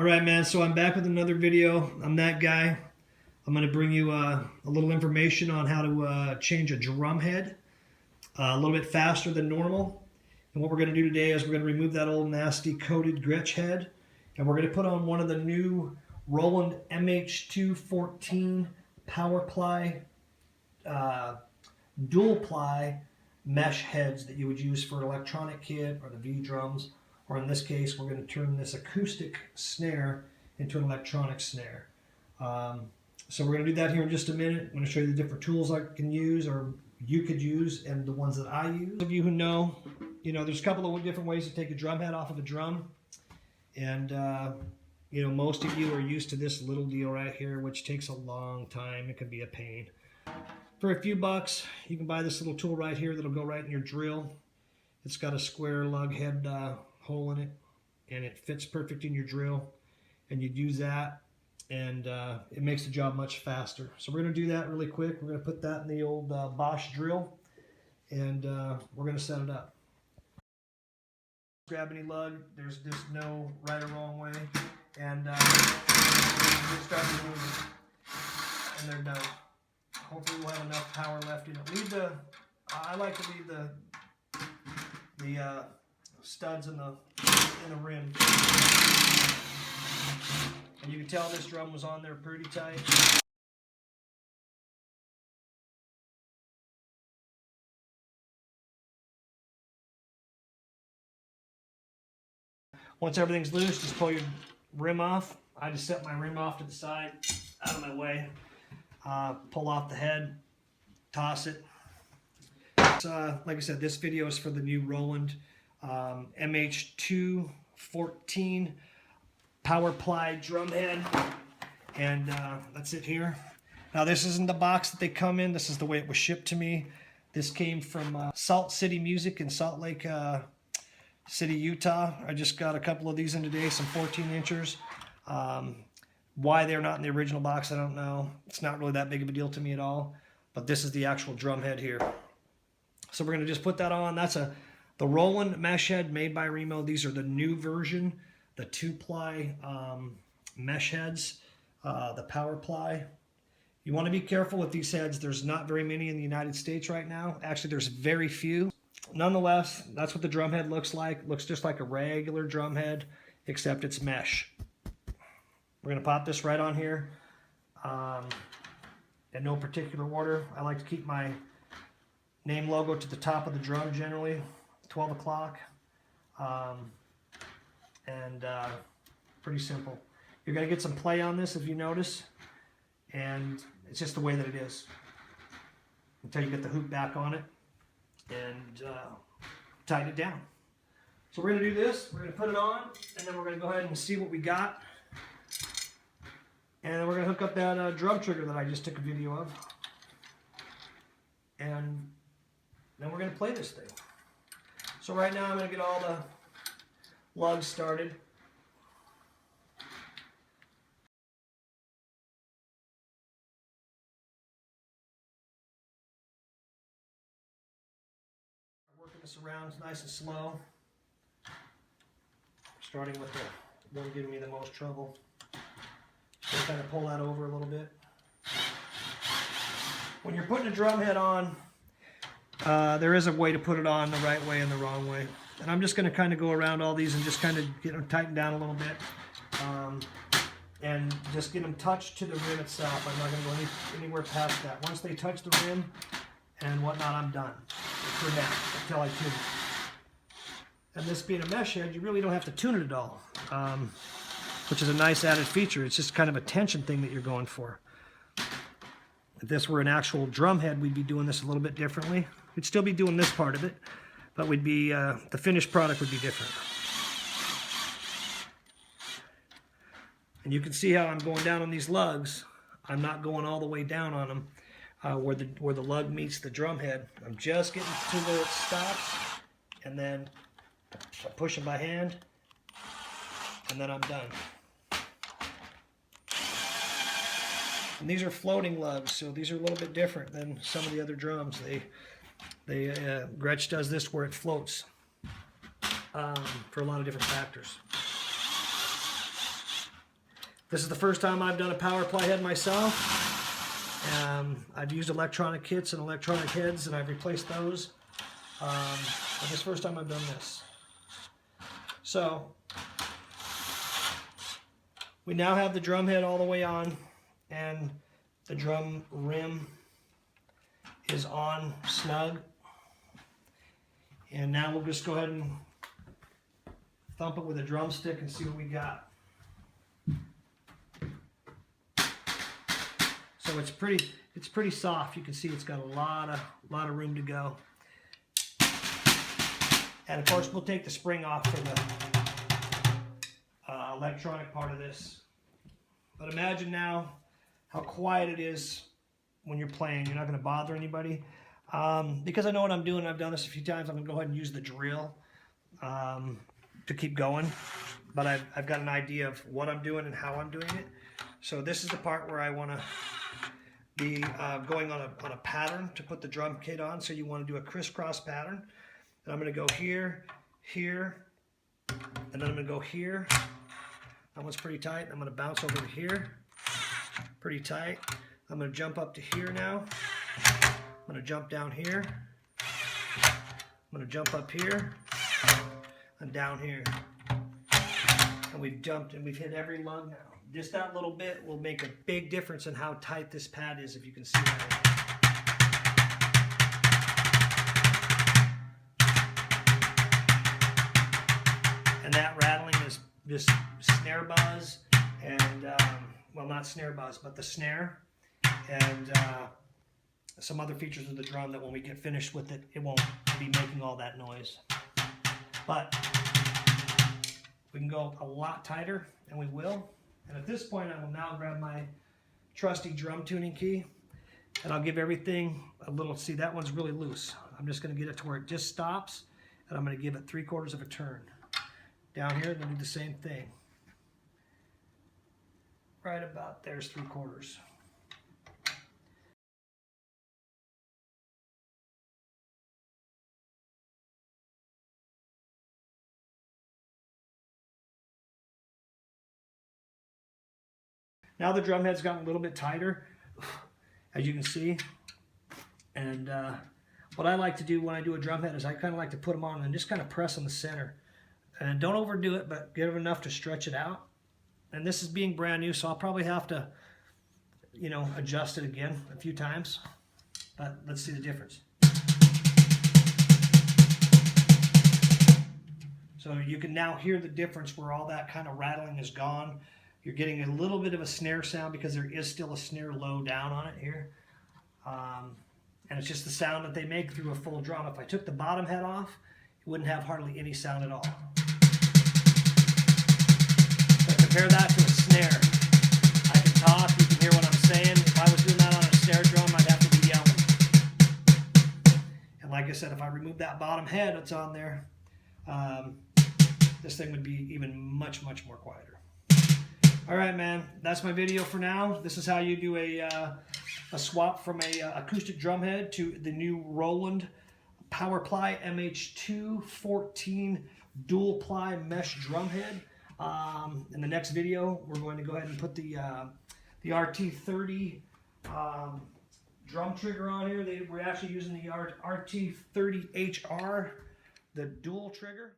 All right, man, so I'm back with another video. I'm that guy. I'm going to bring you a little information on how to change a drum head a little bit faster than normal. And what we're going to do today is we're going to remove that old nasty coated Gretsch head, and we're going to put on one of the new Roland MH2-14 Powerply dual ply mesh heads that you would use for an electronic kit or the V drums. Or in this case, we're going to turn this acoustic snare into an electronic snare. So we're going to do that here in just a minute. I'm going to show you the different tools I can use, or you could use, and the ones that I use. Those of you who know, there's a couple of different ways to take a drum head off of a drum. And, most of you are used to this little deal right here, which takes a long time. It can be a pain. For a few bucks, you can buy this little tool right here that'll go right in your drill. It's got a square lug head hole in it, and it fits perfect in your drill, and you'd use that, and it makes the job much faster. So we're going to do that really quick. We're going to put that in the old Bosch drill, and we're going to set it up. Grab any lug. There's just no right or wrong way, and just start moving, and they're done. Hopefully we'll have enough power left in it. I like to leave the studs in the rim. And you can tell this drum was on there pretty tight. Once everything's loose, just pull your rim off. I just set my rim off to the side, out of my way. Pull off the head, toss it. Like I said, this video is for the new Roland MH2-14 Powerply drum head, and that's it here. Now this isn't the box that they come in. This is the way it was shipped to me. This came from Salt City Music in Salt Lake City, Utah. I just got a couple of these in today, some 14-inchers. Why they're not in the original box, I don't know. It's not really that big of a deal to me at all, but this is the actual drum head here. So we're going to just put that on. That's the Roland mesh head made by Remo. These are the new version, the 2-ply mesh heads, the Powerply. You want to be careful with these heads. There's not very many in the United States right now. Actually, there's very few. Nonetheless, that's what the drum head looks like. It looks just like a regular drum head, except it's mesh. We're going to pop this right on here in no particular order. I like to keep my name logo to the top of the drum generally, 12 o'clock, and pretty simple. You're going to get some play on this if you notice, and it's just the way that it is until you get the hoop back on it and tighten it down. So we're going to do this, we're going to put it on, and then we're going to go ahead and see what we got, and then we're going to hook up that drum trigger that I just took a video of, and then we're going to play this thing. So right now I'm going to get all the lugs started. Working this around nice and slow. Starting with the one giving me the most trouble. Just kind of pull that over a little bit. When you're putting a drum head on, there is a way to put it on the right way and the wrong way. And I'm just going to kind of go around all these and just kind of get them tightened down a little bit. And just get them touched to the rim itself. I'm not going to go anywhere past that. Once they touch the rim and whatnot, I'm done for now until I tune it. And this being a mesh head, you really don't have to tune it at all, which is a nice added feature. It's just kind of a tension thing that you're going for. If this were an actual drum head, we'd be doing this a little bit differently. We'd still be doing this part of it, but we'd be the finished product would be different. And you can see how I'm going down on these lugs. I'm not going all the way down on them where the lug meets the drum head. I'm just getting to where it stops, and then I'm pushing by hand, and then I'm done. And these are floating lugs, so these are a little bit different than some of the other drums. Gretsch does this where it floats for a lot of different factors. This is the first time I've done a Powerply head myself. I've used electronic kits and electronic heads, and I've replaced those. But this is the first time I've done this. So we now have the drum head all the way on, and the drum rim is on snug. And now we'll just go ahead and thump it with a drumstick and see what we got. So it's pretty soft. You can see it's got a lot of room to go. And of course we'll take the spring off for the electronic part of this. But imagine now how quiet it is when you're playing. You're not going to bother anybody. Because I know what I'm doing, I've done this a few times, I'm going to go ahead and use the drill to keep going. But I've got an idea of what I'm doing and how I'm doing it. So this is the part where I want to be going on a pattern to put the drum kit on. So you want to do a crisscross pattern. And I'm going to go here, here, and then I'm going to go here. That one's pretty tight. I'm going to bounce over to here, pretty tight. I'm going to jump up to here now. I'm going to jump down here. I'm going to jump up here and down here. And we've jumped and we've hit every lug now. Just that little bit will make a big difference in how tight this pad is, if you can see that. And that rattling is this snare buzz and, well, not snare buzz, but the snare and some other features of the drum that when we get finished with it, it won't be making all that noise. But we can go a lot tighter, and we will. And at this point, I will now grab my trusty drum tuning key, and I'll give everything a little, see that one's really loose. I'm just going to get it to where it just stops, and I'm going to give it 3/4 of a turn. Down here, I'm going to do the same thing. Right about there's 3/4. Now the drum head's gotten a little bit tighter, as you can see. And what I like to do when I do a drum head is I kind of like to put them on and just kind of press on the center. And don't overdo it, but give it enough to stretch it out. And this is being brand new, so I'll probably have to, you know, adjust it again a few times. But let's see the difference. So you can now hear the difference where all that kind of rattling is gone. You're getting a little bit of a snare sound because there is still a snare low down on it here. And it's just the sound that they make through a full drum. If I took the bottom head off, it wouldn't have hardly any sound at all. But compare that to a snare. I can talk, you can hear what I'm saying. If I was doing that on a snare drum, I'd have to be yelling. And like I said, if I remove that bottom head that's on there, this thing would be even much, much more quieter. All right, man, that's my video for now. This is how you do a swap from a acoustic drum head to the new Roland Powerply MH2-14 dual ply mesh drum head. In the next video, we're going to go ahead and put the RT30 drum trigger on here. We're actually using the RT30HR, the dual trigger.